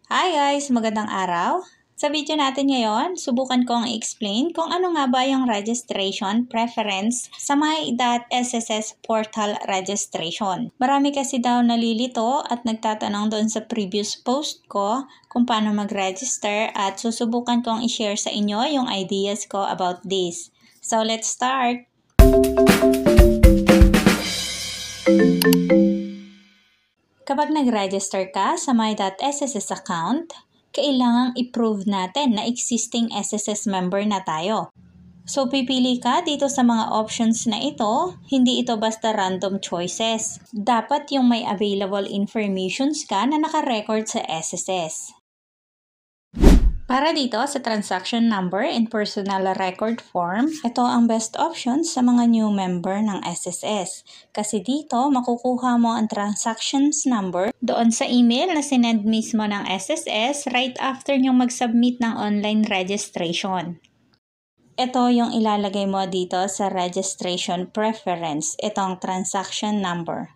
Hi guys! Magandang araw! Sa video natin ngayon, subukan kong i-explain kung ano nga ba yung registration preference sa My.SSS portal registration. Marami kasi daw nalilito at nagtatanong doon sa previous post ko kung paano mag-register at susubukan kong i-share sa inyo yung ideas ko about this. So let's start! Kapag nag-register ka sa My.SSS account, kailangang i-prove natin na existing SSS member na tayo. So, pipili ka dito sa mga options na ito, hindi ito basta random choices. Dapat yung may available informations ka na naka-record sa SSS. Para dito sa transaction number and personal record form, ito ang best option sa mga new member ng SSS. Kasi dito, makukuha mo ang transactions number doon sa email na sinend mismo ng SSS right after nyo mag-submit ng online registration. Ito yung ilalagay mo dito sa registration preference, itong transaction number.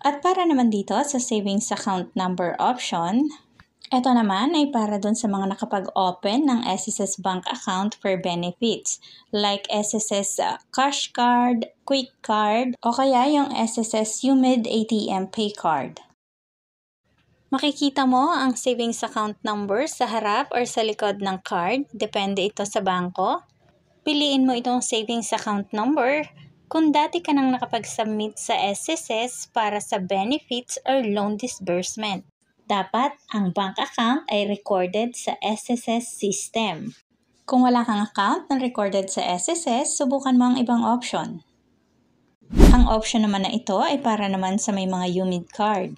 At para naman dito sa savings account number option, ito naman ay para dun sa mga nakapag-open ng SSS bank account for benefits like SSS cash card, quick card, o kaya yung SSS UMID ATM pay card. Makikita mo ang savings account number sa harap or sa likod ng card, depende ito sa bangko. Piliin mo itong savings account number kung dati ka nang nakapag-submit sa SSS para sa benefits or loan disbursement. Dapat ang bank account ay recorded sa SSS system. Kung wala kang account na recorded sa SSS, subukan mo ang ibang option. Ang option naman na ito ay para naman sa may mga UMID card.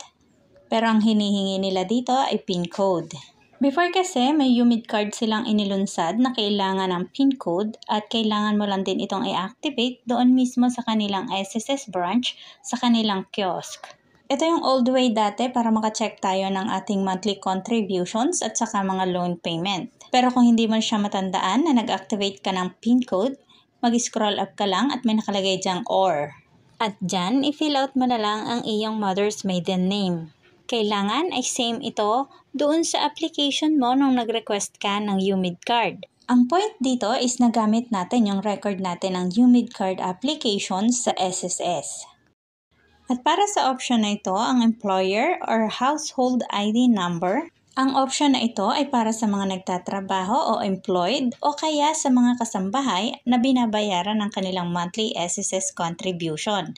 Pero ang hinihingi nila dito ay PIN code. Before kasi, may UMID card silang inilunsad na kailangan ng PIN code at kailangan mo lang din itong i-activate doon mismo sa kanilang SSS branch sa kanilang kiosk. Ito yung old way dati para makacheck tayo ng ating monthly contributions at saka mga loan payment. Pero kung hindi mo siya matandaan na nag-activate ka ng PIN code, mag-scroll up ka lang at may nakalagay dyang OR. At dyan, i-fill out mo na lang ang iyong mother's maiden name. Kailangan ay same ito doon sa application mo nung nag-request ka ng UMID card. Ang point dito is nagamit natin yung record natin ng UMID card application sa SSS. At para sa option na ito, ang employer or household ID number, ang option na ito ay para sa mga nagtatrabaho o employed o kaya sa mga kasambahay na binabayaran ng kanilang monthly SSS contribution.